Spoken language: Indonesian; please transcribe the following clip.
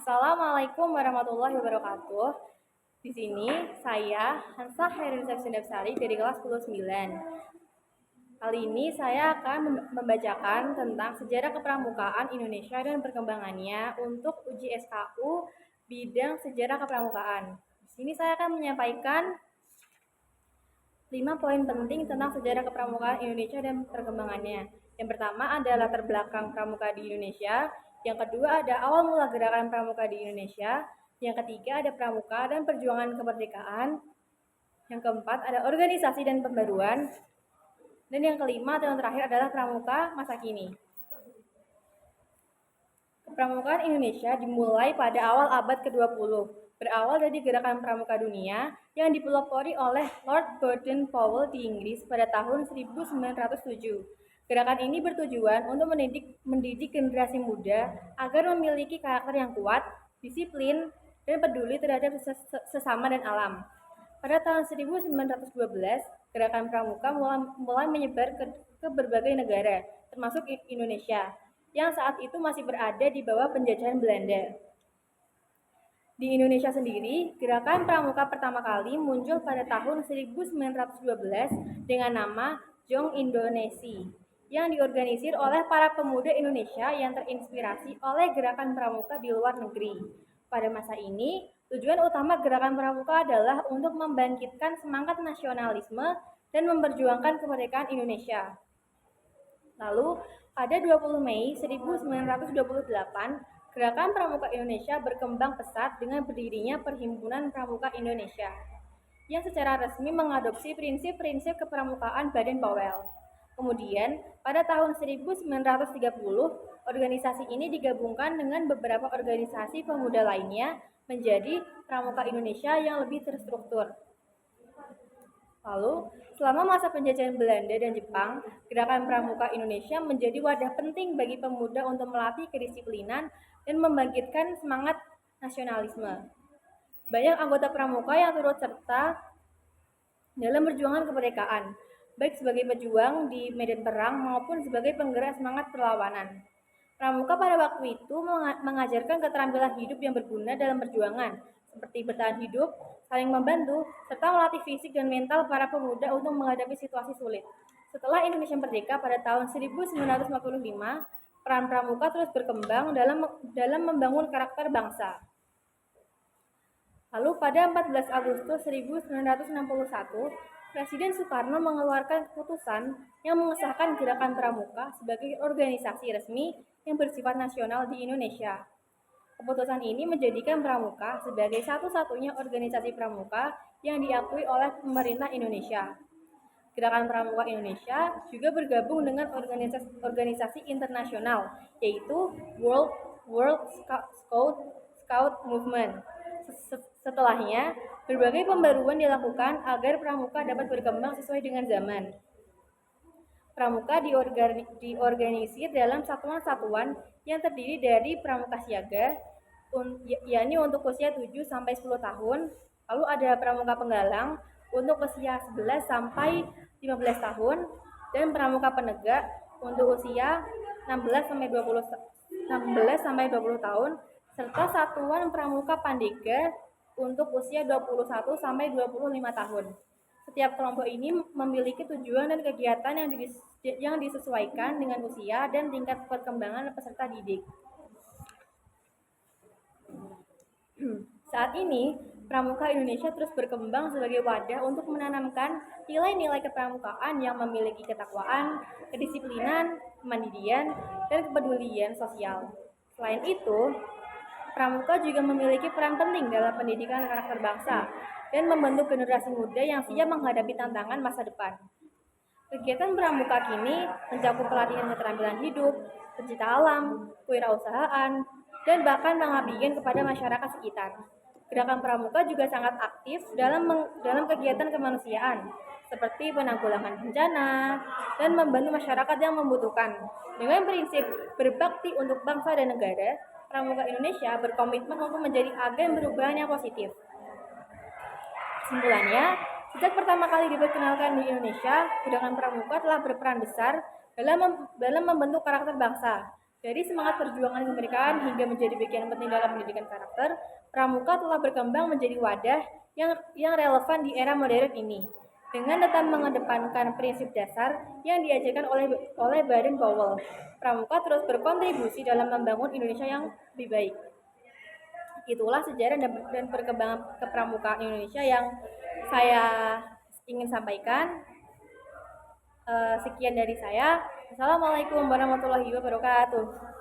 Assalamualaikum warahmatullahi wabarakatuh. Di sini saya Hansah Hairunisa Sendapsari dari kelas 109. Kali ini saya akan membacakan tentang sejarah kepramukaan Indonesia dan perkembangannya untuk uji SKU bidang sejarah kepramukaan. Di sini saya akan menyampaikan 5 poin penting tentang sejarah kepramukaan Indonesia dan perkembangannya. Yang pertama adalah latar belakang pramuka di Indonesia. Yang kedua ada awal mula gerakan pramuka di Indonesia. Yang ketiga ada pramuka dan perjuangan kemerdekaan. Yang keempat ada organisasi dan pembaruan. Dan yang kelima dan yang terakhir adalah pramuka masa kini. Kepramukaan Indonesia dimulai pada awal abad ke-20, berawal dari gerakan pramuka dunia yang dipelopori oleh Lord Baden Powell di Inggris pada tahun 1907. Gerakan ini bertujuan untuk mendidik generasi muda agar memiliki karakter yang kuat, disiplin, dan peduli terhadap sesama dan alam. Pada tahun 1912, gerakan pramuka mulai menyebar ke berbagai negara, termasuk Indonesia, yang saat itu masih berada di bawah penjajahan Belanda. Di Indonesia sendiri, gerakan pramuka pertama kali muncul pada tahun 1912 dengan nama Jong Indonesia, yang diorganisir oleh para pemuda Indonesia yang terinspirasi oleh gerakan pramuka di luar negeri. Pada masa ini, tujuan utama gerakan pramuka adalah untuk membangkitkan semangat nasionalisme dan memperjuangkan kemerdekaan Indonesia. Lalu, pada 20 Mei 1928, gerakan pramuka Indonesia berkembang pesat dengan berdirinya Perhimpunan Pramuka Indonesia, yang secara resmi mengadopsi prinsip-prinsip kepramukaan Baden Powell. Kemudian, pada tahun 1930, organisasi ini digabungkan dengan beberapa organisasi pemuda lainnya menjadi Pramuka Indonesia yang lebih terstruktur. Lalu, selama masa penjajahan Belanda dan Jepang, gerakan pramuka Indonesia menjadi wadah penting bagi pemuda untuk melatih kedisiplinan dan membangkitkan semangat nasionalisme. Banyak anggota pramuka yang turut serta dalam perjuangan kemerdekaan, baik sebagai pejuang di medan perang maupun sebagai penggerak semangat perlawanan. Pramuka pada waktu itu mengajarkan keterampilan hidup yang berguna dalam perjuangan, seperti bertahan hidup, saling membantu, serta melatih fisik dan mental para pemuda untuk menghadapi situasi sulit. Setelah Indonesia merdeka pada tahun 1945, peran pramuka terus berkembang dalam membangun karakter bangsa. Lalu pada 14 Agustus 1961, Presiden Soekarno mengeluarkan keputusan yang mengesahkan gerakan pramuka sebagai organisasi resmi yang bersifat nasional di Indonesia. Keputusan ini menjadikan pramuka sebagai satu-satunya organisasi pramuka yang diakui oleh pemerintah Indonesia. Gerakan Pramuka Indonesia juga bergabung dengan organisasi internasional, yaitu World Scout Movement. Setelahnya, berbagai pembaruan dilakukan agar pramuka dapat berkembang sesuai dengan zaman. Pramuka diorganisir dalam satuan-satuan yang terdiri dari pramuka siaga, yakni untuk usia 7-10 tahun, lalu ada pramuka penggalang untuk usia 11 sampai 15 tahun, dan pramuka penegak untuk usia 16 sampai 20 tahun, serta satuan pramuka pandega untuk usia 21 sampai 25 tahun. Setiap kelompok ini memiliki tujuan dan kegiatan yang disesuaikan dengan usia dan tingkat perkembangan peserta didik. Saat ini, pramuka Indonesia terus berkembang sebagai wadah untuk menanamkan nilai-nilai kepramukaan yang memiliki ketakwaan, kedisiplinan, kemandirian, dan kepedulian sosial. Selain itu, pramuka juga memiliki peran penting dalam pendidikan karakter bangsa dan membentuk generasi muda yang siap menghadapi tantangan masa depan. Kegiatan pramuka kini mencakup pelatihan keterampilan hidup, pencinta alam, kewirausahaan, dan bahkan pengabdian kepada masyarakat sekitar. Gerakan pramuka juga sangat aktif dalam kegiatan kemanusiaan, seperti penanggulangan bencana dan membantu masyarakat yang membutuhkan. Dengan prinsip berbakti untuk bangsa dan negara, Pramuka Indonesia berkomitmen untuk menjadi agen perubahan yang positif. Kesimpulannya, sejak pertama kali diperkenalkan di Indonesia, gerakan pramuka telah berperan besar dalam membentuk karakter bangsa, Dari semangat perjuangan kemerdekaan hingga menjadi bagian penting dalam pendidikan karakter, Pramuka telah berkembang menjadi wadah yang relevan di era modern ini. Dengan tetap mengedepankan prinsip dasar yang diajarkan oleh Baden-Powell, Pramuka terus berkontribusi dalam membangun Indonesia yang lebih baik. Itulah sejarah dan perkembangan kepramukaan Indonesia yang saya ingin sampaikan. Sekian dari saya. Assalamualaikum warahmatullahi wabarakatuh.